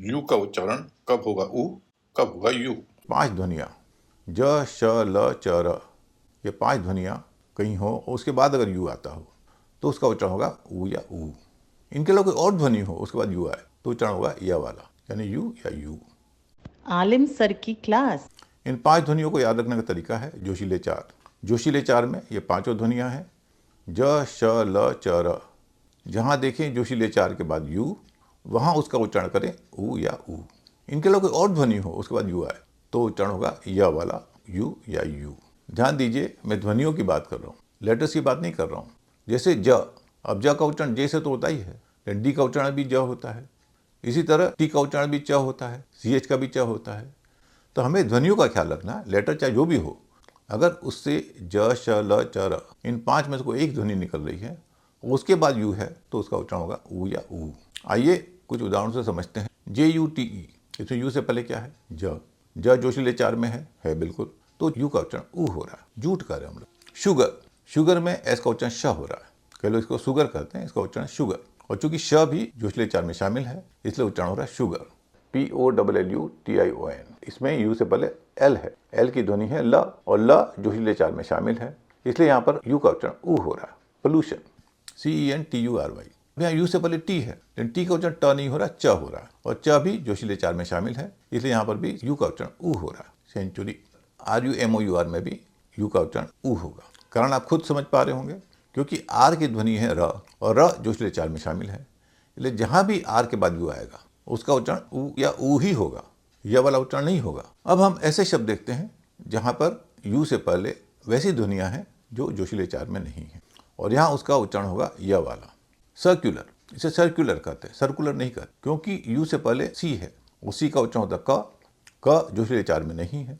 You का उच्चारण कब होगा ऊ, कब होगा यू। 5 ध्वनियाँ ज श ल च र, ये 5 ध्वनियाँ कहीं हो और उसके बाद अगर यू आता हो तो उसका उच्चारण होगा ऊ या ऊ। इनके अलावा कोई और ध्वनि हो उसके बाद यू आए तो उच्चारण होगा या वाला, यानी यू या यू। आलिम सर की क्लास। इन 5 ध्वनियों को याद रखने का तरीका है जोशीले चार। जोशीले चार में ये 5 ध्वनियाँ हैं ज श ल च र। जहाँ देखें जोशीले चार के बाद यू, वहाँ उसका उच्चारण करें ऊ या ऊ। इनके अलावा कोई और ध्वनि हो उसके बाद यू आए तो उच्चारण होगा या वाला, यू या यू। ध्यान दीजिए, मैं ध्वनियों की बात कर रहा हूँ, लेटर्स की बात नहीं कर रहा हूँ। जैसे ज, अब ज का उच्चारण जे से तो होता ही है, डी का उच्चारण भी ज होता है, इसी तरह टी का उच्चारण भी च होता है, सी एच का भी च होता है। तो हमें ध्वनियों का ख्याल रखना है, लेटर चाहे जो भी हो, अगर उससे ज श ल च र इन 5 में से कोई एक ध्वनि निकल रही है, उसके बाद यू है तो उसका उच्चारण होगा ऊ या ऊ। आइए कुछ उदाहरण से समझते हैं। जे यू टी ई, इसमें यू से पहले क्या है ज, ज जोशीले चार में है बिल्कुल, तो यू का उच्चारण ऊ हो रहा है, जूट कर रहे हैं हम लोग। शुगर, शुगर में एस का उच्चारण श हो रहा है, कई लोग इसको शुगर कहते हैं, इसका उच्चारण शुगर। और चूंकि श भी जोशीले चार में शामिल है इसलिए उच्चारण हो रहा है शुगर, POLLUTION। इसमें यू से पहले एल है, एल की ध्वनि है ल, और ल जोशीले चार में शामिल है इसलिए यहाँ पर यू का उच्चारण ऊ हो रहा है। Pollution, CENTURY। यहाँ यू से पहले टी है लेकिन टी का उच्चारण ट नहीं हो रहा, च हो रहा है, और च भी जोशीले चार में शामिल है इसलिए यहाँ पर भी यू का उच्चारण ऊ हो रहा है। सेंचुरी, RUMOUR में भी यू का उच्चारण ऊ होगा। कारण आप खुद समझ पा रहे होंगे, क्योंकि आर की ध्वनि है र और र जोशीले चार में शामिल है, इसलिए जहाँ भी आर के बाद यू आएगा उसका उच्चारण ऊ या ऊ ही होगा, यह वाला उच्चारण नहीं होगा। अब हम ऐसे शब्द देखते हैं जहाँ पर यू से पहले वैसी ध्वनियाँ हैं जो जोशीले चार में नहीं है और यहाँ उसका उच्चारण होगा यह वाला। सर्कुलर, इसे सर्कुलर कहते हैं, सर्कुलर नहीं कहते, क्योंकि यू से पहले सी है, उसी का उच्चारण होता क जोशीले चार में नहीं है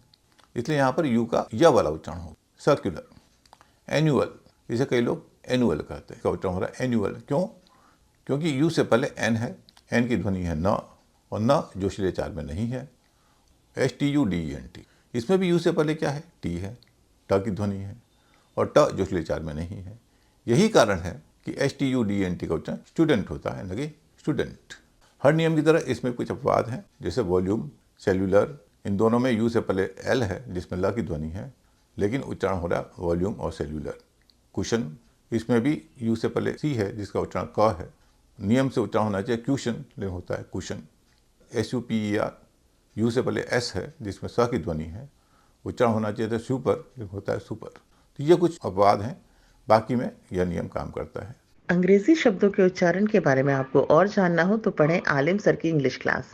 इसलिए यहाँ पर यू का यह वाला उच्चारण होगा, सर्कुलर। एनुअल, इसे कई लोग एनुअल कहते हैं, इसका उच्चारण हो रहा है एनुअल। क्यों? क्योंकि यू से पहले एन है, एन की ध्वनि है न, और न जोशीले चार में नहीं है। STUDENT, इसमें भी यू से पहले क्या है टी है, ट की ध्वनि है, और ट जोशीले चार में नहीं है। यही कारण है कि STUDENT का उच्चारण स्टूडेंट होता है, न कि स्टूडेंट। हर नियम की तरह इसमें कुछ अपवाद हैं, जैसे वॉल्यूम, सेल्यूलर, इन दोनों में यू से पहले एल है जिसमें ल की ध्वनि है लेकिन उच्चारण हो रहा है वॉल्यूम और सेल्यूलर। कुशन, इसमें भी यू से पहले सी है जिसका उच्चारण क है, नियम से उच्चारण होना चाहिए क्यूशन लेकिन होता है कुशन। SUPER, यू से पहले एस है जिसमें स की ध्वनि है, उच्चारण होना चाहिए था सुपर लेकिन होता है सुपर। तो ये कुछ अपवाद हैं, बाकी में यह नियम काम करता है। अंग्रेजी शब्दों के उच्चारण के बारे में आपको और जानना हो तो पढ़ें आलिम सर की इंग्लिश क्लास।